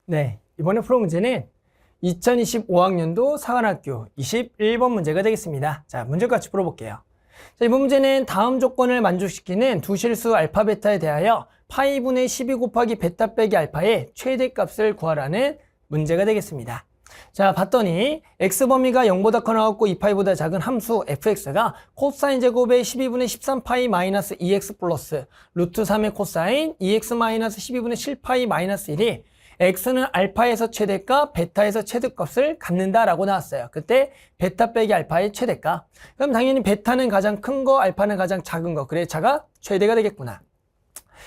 네, 이번에 풀어 문제는 2025학년도 사관학교 21번 문제가 되겠습니다. 자, 문제 같이 풀어볼게요. 자, 이번 문제는 다음 조건을 만족시키는 두 실수 알파 베타에 대하여 파이분의 12 곱하기 베타 빼기 알파의 최대값을 구하라는 문제가 되겠습니다. 자, 봤더니 x범위가 0보다 커나갔고 2파이보다 작은 함수 fx가 코사인 제곱의 12분의 13파이 마이너스 2x 플러스 루트 3의 코사인 2x 마이너스 12분의 7파이 마이너스 1이 x는 알파에서 최대값, 베타에서 최대값을 갖는다라고 나왔어요. 그때 베타 빼기 알파의 최대값. 그럼 당연히 베타는 가장 큰 거, 알파는 가장 작은 거. 그래 차가 최대가 되겠구나.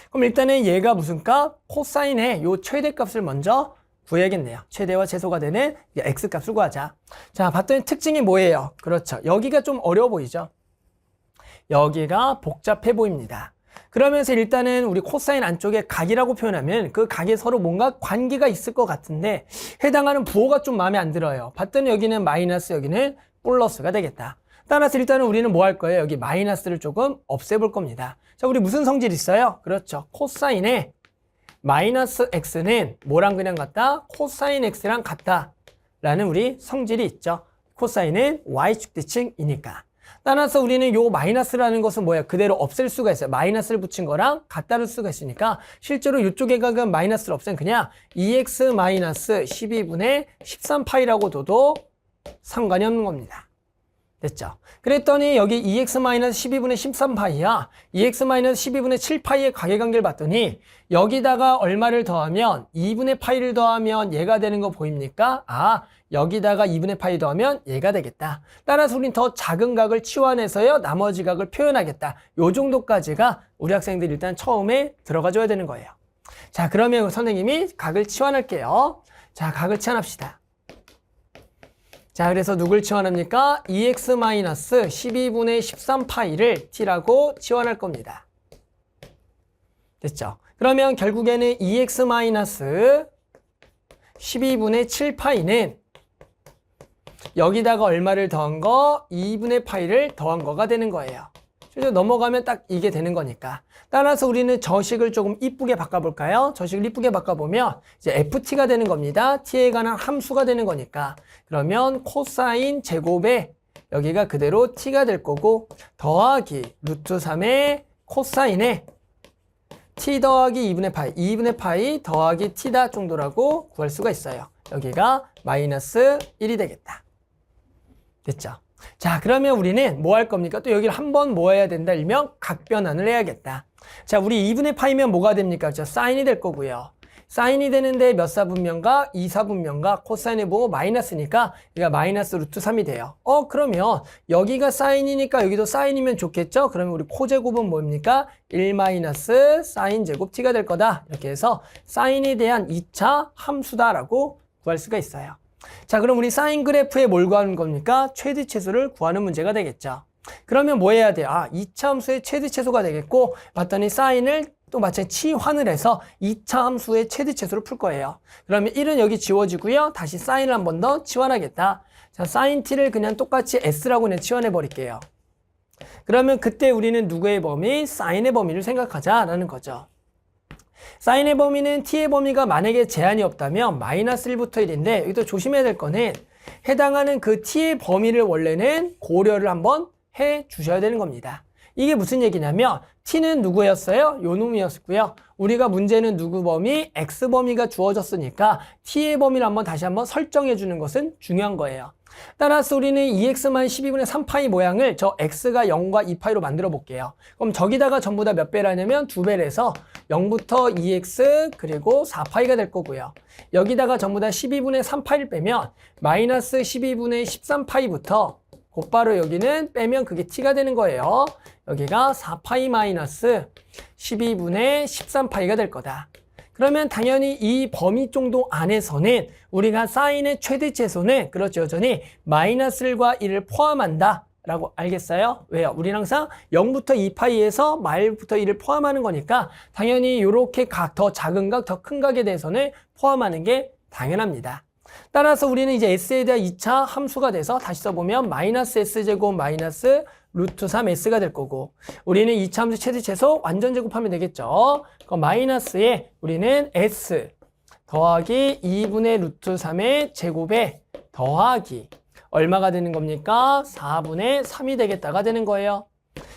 그럼 일단은 얘가 무슨 값? 코사인의 요 최대값을 먼저 구해야겠네요. 최대와 최소가 되는 x값을 구하자. 자, 봤더니 특징이 뭐예요? 그렇죠. 여기가 좀 어려워 보이죠? 여기가 복잡해 보입니다. 그러면서 일단은 우리 코사인 안쪽에 각이라고 표현하면 그 각에 서로 뭔가 관계가 있을 것 같은데 해당하는 부호가 좀 마음에 안 들어요. 봤더니 여기는 마이너스, 여기는 플러스가 되겠다. 따라서 일단은 우리는 뭐 할 거예요? 여기 마이너스를 조금 없애볼 겁니다. 자, 우리 무슨 성질 있어요? 그렇죠. 코사인의 마이너스 x는 뭐랑 그냥 같다? 코사인 x랑 같다 라는 우리 성질이 있죠. 코사인은 y축 대칭이니까. 따라서 우리는 요 마이너스라는 것은 뭐야? 그대로 없앨 수가 있어요. 마이너스를 붙인 거랑 같다를 수가 있으니까 실제로 이쪽에 각은 마이너스를 없애면 그냥 2x 마이너스 12분의 13파이라고 둬도 상관이 없는 겁니다. 됐죠? 그랬더니 여기 2x 마이너스 12분의 13파이야. 2x 마이너스 12분의 7파이의 가계관계를 봤더니 여기다가 얼마를 더하면 2분의 파이를 더하면 얘가 되는 거 보입니까? 아, 여기다가 2분의 파이 더하면 얘가 되겠다. 따라서 우린 더 작은 각을 치환해서요 나머지 각을 표현하겠다. 요 정도까지가 우리 학생들이 일단 처음에 들어가줘야 되는 거예요. 자, 그러면 선생님이 각을 치환할게요. 자, 각을 치환합시다. 자, 그래서 누굴 치환합니까? 2x 마이너스 12분의 13파이를 t라고 치환할 겁니다. 됐죠? 그러면 결국에는 2x 마이너스 12분의 7파이는 여기다가 얼마를 더한 거? 2분의 파이를 더한 거가 되는 거예요. 넘어가면 딱 이게 되는 거니까. 따라서 우리는 저식을 조금 이쁘게 바꿔볼까요? 저식을 이쁘게 바꿔보면 이제 ft가 되는 겁니다. t에 관한 함수가 되는 거니까. 그러면 코사인 제곱에 여기가 그대로 t가 될 거고 더하기 루트 3의 코사인에 t 더하기 2분의 파이, 2분의 파이 더하기 t다 정도라고 구할 수가 있어요. 여기가 마이너스 1이 되겠다. 됐죠? 자, 그러면 우리는 뭐 할 겁니까? 또 여기를 한번 뭐 해야 된다? 일명 각변환을 해야겠다. 자, 우리 2분의 파이면 뭐가 됩니까? 그렇죠? 사인이 될 거고요. 사인이 되는데 몇 사분면과? 2사분면과 코사인의 보호 마이너스니까 여기가 마이너스 루트 3이 돼요. 그러면 여기가 사인이니까 여기도 사인이면 좋겠죠? 그러면 우리 코제곱은 뭡니까? 1 마이너스 사인 제곱 t가 될 거다. 이렇게 해서 사인에 대한 2차 함수다라고 구할 수가 있어요. 자, 그럼 우리 사인 그래프에 뭘 구하는 겁니까? 최대최소를 구하는 문제가 되겠죠. 그러면 뭐 해야 돼요? 2차 함수의 최대최소가 되겠고 봤더니 사인을 또 마찬가지 치환을 해서 2차 함수의 최대최소를 풀 거예요. 그러면 1은 여기 지워지고요. 다시 사인을 한 번 더 치환하겠다. 자, 사인 t를 그냥 똑같이 s라고 그냥 치환해 버릴게요. 그러면 그때 우리는 누구의 범위? 사인의 범위를 생각하자라는 거죠. 사인의 범위는 t의 범위가 만약에 제한이 없다면 마이너스 1부터 1인데 여기도 조심해야 될 거는 해당하는 그 t의 범위를 원래는 고려를 한번 해 주셔야 되는 겁니다. 이게 무슨 얘기냐면 t는 누구였어요? 요 놈이었고요. 우리가 문제는 누구 범위? x 범위가 주어졌으니까 t의 범위를 다시 한번 설정해 주는 것은 중요한 거예요. 따라서 우리는 2x-12분의 3파이 모양을 저 x가 0과 2파이로 만들어 볼게요. 그럼 저기다가 전부 다 몇 배라냐면 2배를 해서 0부터 2x 그리고 4파이가 될 거고요. 여기다가 전부 다 12분의 3파이를 빼면 마이너스 12분의 13파이부터 곧바로 여기는 빼면 그게 t가 되는 거예요. 여기가 4파이 마이너스 12분의 13파이가 될 거다. 그러면 당연히 이 범위 정도 안에서는 우리가 사인의 최대최소는 그렇죠, 여전히 마이너스 1과 1을 포함한다 라고 알겠어요? 왜요? 우리는 항상 0부터 2파이에서 마일부터 1을 포함하는 거니까 당연히 이렇게 각, 더 작은 각, 더 큰 각에 대해서는 포함하는 게 당연합니다. 따라서 우리는 이제 s에 대한 2차 함수가 돼서 다시 써보면 마이너스 s제곱 마이너스 루트 3s가 될 거고 우리는 2차 함수 최대 최소 완전 제곱하면 되겠죠. 그럼 마이너스에 우리는 s 더하기 2분의 루트 3의 제곱에 더하기 얼마가 되는 겁니까? 4분의 3이 되겠다가 되는 거예요.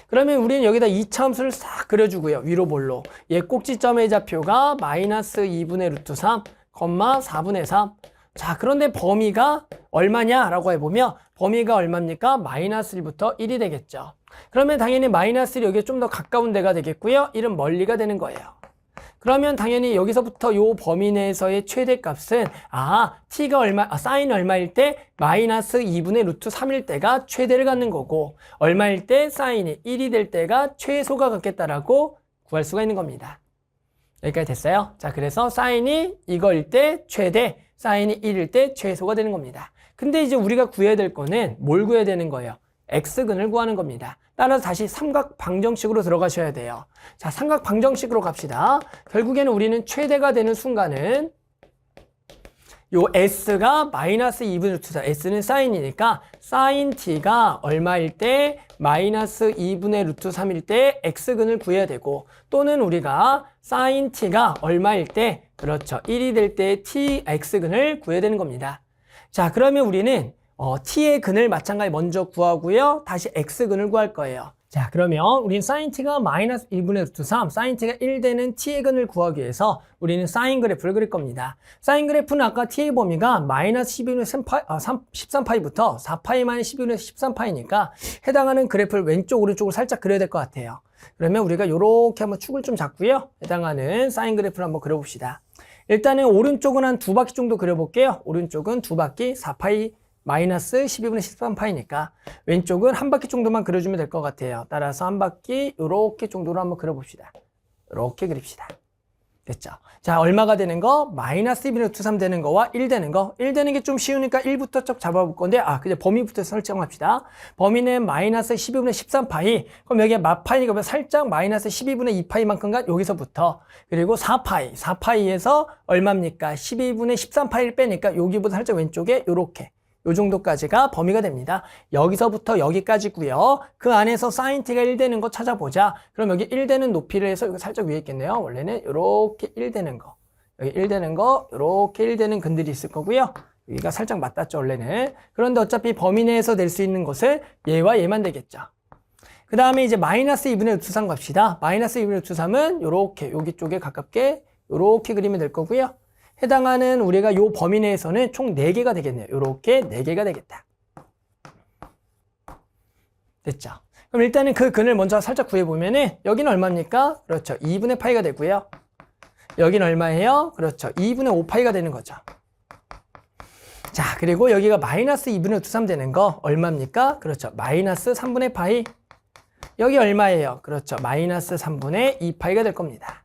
그러면 우리는 여기다 이차함수를 싹 그려주고요. 위로 볼로. 얘 꼭지점의 좌표가 마이너스 2분의 루트 3, 4분의 3. 자, 그런데 범위가 얼마냐라고 해보면 범위가 얼마입니까? 마이너스 1부터 1이 되겠죠. 그러면 당연히 마이너스 1이 여기에 좀 더 가까운 데가 되겠고요. 1은 멀리가 되는 거예요. 그러면 당연히 여기서부터 요 범위 내에서의 최대값은 t가 사인 얼마일 때 마이너스 2분의 루트 3일 때가 최대를 갖는 거고 얼마일 때 사인이 1이 될 때가 최소가 같겠다라고 구할 수가 있는 겁니다. 여기까지 됐어요? 자, 그래서 사인이 이거일 때 최대, 사인이 1일 때 최소가 되는 겁니다. 근데 이제 우리가 구해야 될 거는 뭘 구해야 되는 거예요? x근을 구하는 겁니다. 따라서 다시 삼각 방정식으로 들어가셔야 돼요. 자, 삼각 방정식으로 갑시다. 결국에는 우리는 최대가 되는 순간은 요 s가 마이너스 2분의 루트 4, s는 사인이니까 사인 t가 얼마일 때 마이너스 2분의 루트 3일 때 x근을 구해야 되고 또는 우리가 사인 t가 얼마일 때 그렇죠 1이 될 때 t x근을 구해야 되는 겁니다. 자, 그러면 우리는 t의 근을 마찬가지 먼저 구하고요. 다시 x근을 구할 거예요. 자, 그러면 우리는 sin t가 마이너스 1분의 루트 3, sin t가 1 되는 t의 근을 구하기 위해서 우리는 사인 그래프를 그릴 겁니다. 사인 그래프는 아까 t의 범위가 마이너스 13파이부터 4파이 마이너스 12분의 13파이니까 해당하는 그래프를 왼쪽 오른쪽으로 살짝 그려야 될 것 같아요. 그러면 우리가 이렇게 한번 축을 좀 잡고요. 해당하는 사인 그래프를 한번 그려봅시다. 일단은 오른쪽은 한 2바퀴 정도 그려볼게요. 오른쪽은 2바퀴 4파이 마이너스 12분의 13파이니까 왼쪽은 한 바퀴 정도만 그려주면 될 것 같아요. 따라서 한 바퀴 이렇게 정도로 한번 그려봅시다. 이렇게 그립시다. 됐죠? 자, 얼마가 되는 거? 마이너스 2분의 루트 3 되는 거와 1 되는 거. 1 되는 게 좀 쉬우니까 1부터 쭉 잡아볼 건데 그냥 범위부터 설정합시다. 범위는 마이너스 12분의 13파이. 그럼 여기에 마파이니까 살짝 마이너스 12분의 2파이만큼가 여기서부터 그리고 4파이에서 얼마입니까? 12분의 13파이를 빼니까 여기보다 살짝 왼쪽에 요렇게 요 정도까지가 범위가 됩니다. 여기서부터 여기까지고요. 그 안에서 sin t가 1 되는 거 찾아보자. 그럼 여기 1 되는 높이를 해서 여기 살짝 위에 있겠네요. 원래는 이렇게 1 되는 거. 여기 1 되는 거, 이렇게 1 되는 근들이 있을 거고요. 여기가 살짝 맞닿죠, 원래는. 그런데 어차피 범위 내에서 낼 수 있는 것은 얘와 얘만 되겠죠. 그 다음에 이제 마이너스 2분의 루트 3 갑시다. 마이너스 2분의 루트 3은 이렇게 여기 쪽에 가깝게 이렇게 그리면 될 거고요. 해당하는 우리가 요 범위 내에서는 총 4개가 되겠네요. 요렇게 4개가 되겠다. 됐죠? 그럼 일단은 그 근을 먼저 살짝 구해보면은 여기는 얼마입니까? 그렇죠. 2분의 파이가 되고요. 여기는 얼마예요? 그렇죠. 2분의 5파이가 되는 거죠. 자, 그리고 여기가 마이너스 2분의 루트 3 되는 거 얼마입니까? 그렇죠. 마이너스 3분의 파이. 여기 얼마예요? 그렇죠. 마이너스 3분의 2파이가 될 겁니다.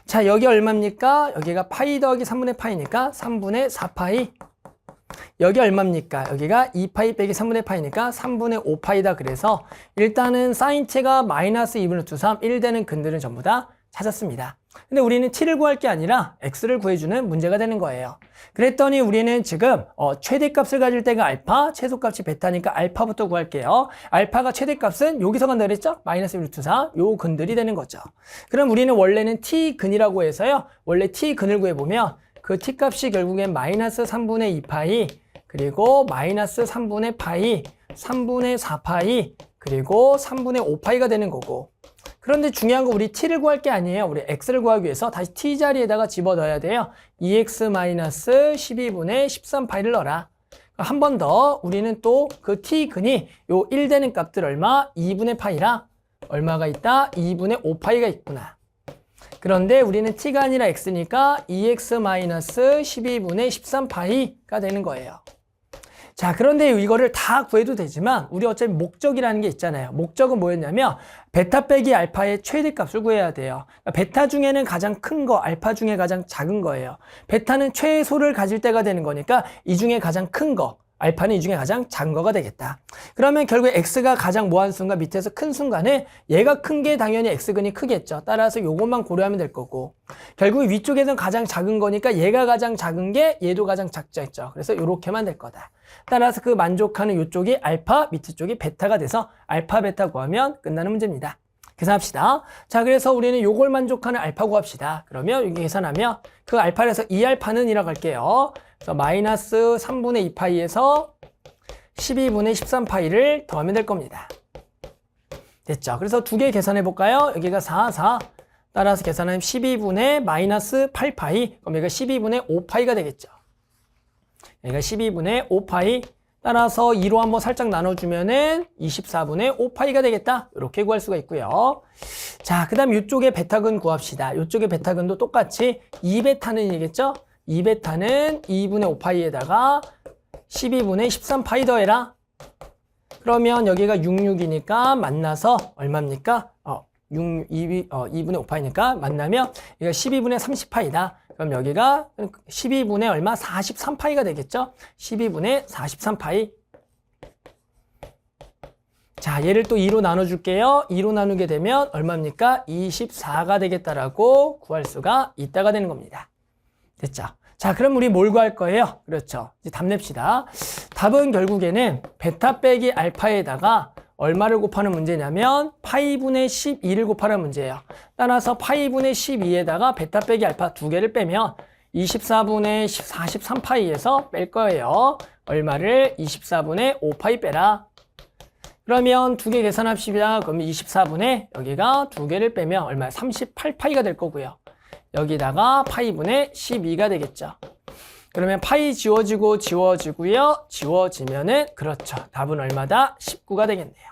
자, 여기 얼마입니까? 여기가 파이 더하기 3분의 파이니까 3분의 4파이. 여기 얼마입니까? 여기가 2파이 빼기 3분의 파이니까 3분의 5파이다. 그래서 일단은 사인 t가 마이너스 2분의 루트 3, 1 되는 근들은 전부 다 찾았습니다. 근데 우리는 t를 구할 게 아니라 x를 구해주는 문제가 되는 거예요. 그랬더니 우리는 지금 최대값을 가질 때가 알파, 최소값이 베타니까 알파부터 구할게요. 알파가 최대값은 여기서 간다 그랬죠? 마이너스 루트 4, 요 근들이 되는 거죠. 그럼 우리는 원래는 t근이라고 해서요. 원래 t근을 구해보면 그 t값이 결국엔 마이너스 3분의 2파이, 그리고 마이너스 3분의 파이, 3분의 4파이, 그리고 3분의 5파이가 되는 거고. 그런데 중요한 거 우리 t를 구할 게 아니에요. 우리 x를 구하기 위해서 다시 t 자리에다가 집어넣어야 돼요. 2x-12분의 13파이를 넣어라. 한 번 더 우리는 또 그 t근이 요 1 되는 값들 얼마? 2분의 파이라 얼마가 있다? 2분의 5파이가 있구나. 그런데 우리는 t가 아니라 x니까 2x-12분의 13파이가 되는 거예요. 자, 그런데 이거를 다 구해도 되지만 우리 어차피 목적이라는 게 있잖아요. 목적은 뭐였냐면 베타 빼기 알파의 최대값을 구해야 돼요. 그러니까 베타 중에는 가장 큰 거, 알파 중에 가장 작은 거예요. 베타는 최소를 가질 때가 되는 거니까 이 중에 가장 큰 거, 알파는 이 중에 가장 작은 거가 되겠다. 그러면 결국에 x가 가장 뭐한 순간 밑에서 큰 순간에 얘가 큰 게 당연히 x근이 크겠죠. 따라서 요것만 고려하면 될 거고 결국 위쪽에서는 가장 작은 거니까 얘가 가장 작은 게 얘도 가장 작죠 했죠. 그래서 요렇게만 될 거다. 따라서 그 만족하는 요쪽이 알파, 밑에 쪽이 베타가 돼서 알파, 베타 구하면 끝나는 문제입니다. 계산합시다. 자, 그래서 우리는 요걸 만족하는 알파 구합시다. 그러면 여기 계산하면 그 알파에서 2알파는 이라고 할게요. 그래서 마이너스 3분의 2파이에서 12분의 13파이를 더하면 될 겁니다. 됐죠? 그래서 두 개 계산해 볼까요? 여기가 4, 4. 따라서 계산하면 12분의 마이너스 8파이. 그럼 여기가 12분의 5파이가 되겠죠. 여기가 12분의 5파이. 따라서 2로 한번 살짝 나눠주면은 24분의 5파이가 되겠다. 이렇게 구할 수가 있고요. 자, 그 다음 이쪽에 베타근 구합시다. 이쪽에 베타근도 똑같이 2베타는 이겠죠? 2베타는 2분의 5파이에다가 12분의 13파이 더해라. 그러면 여기가 66이니까 만나서 얼마입니까? 2분의 5파이니까 만나면 여기가 12분의 30파이다. 그럼 여기가 12분의 얼마? 43파이가 되겠죠? 12분의 43파이. 자, 얘를 또 2로 나눠줄게요. 2로 나누게 되면 얼마입니까? 24가 되겠다라고 구할 수가 있다가 되는 겁니다. 됐죠? 자, 그럼 우리 뭘 구할 거예요? 그렇죠. 이제 답 냅시다. 답은 결국에는 베타 빼기 알파에다가 얼마를 곱하는 문제냐면 파이분의 12를 곱하는 문제예요. 따라서 파이분의 12에다가 베타 빼기 알파 두 개를 빼면 24분의 43파이에서 뺄 거예요. 얼마를? 24분의 5파이 빼라. 그러면 두 개 계산합시다. 그럼 24분의 여기가 두 개를 빼면 얼마야? 38파이가 될 거고요. 여기다가 파이분의 12가 되겠죠. 그러면 파이 지워지고 지워지고요. 지워지면은 그렇죠. 답은 얼마다? 19가 되겠네요.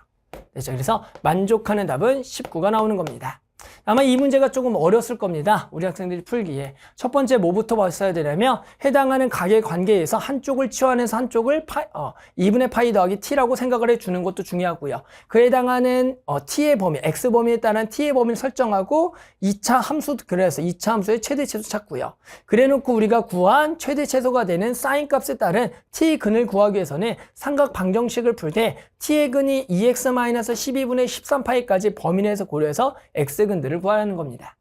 됐죠? 그래서 만족하는 답은 19가 나오는 겁니다. 아마 이 문제가 조금 어렸을 겁니다. 우리 학생들이 풀기에. 첫 번째 뭐부터 봤어야 되냐면 해당하는 각의 관계에서 한쪽을 치환해서 한쪽을 2분의 파이 더하기 t라고 생각을 해주는 것도 중요하고요. 그 해당하는 t의 범위, x 범위에 따른 t의 범위를 설정하고 2차 함수, 그래서 2차 함수의 최대 최소 찾고요. 그래놓고 우리가 구한 최대 최소가 되는 사인 값에 따른 t 근을 구하기 위해서는 삼각 방정식을 풀 때 t의 근이 2x-12분의 13파이까지 범위 내에서 고려해서 x근들을 구하는 겁니다.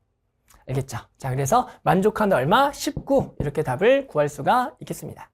알겠죠? 자, 그래서 만족한다 얼마? 19 이렇게 답을 구할 수가 있겠습니다.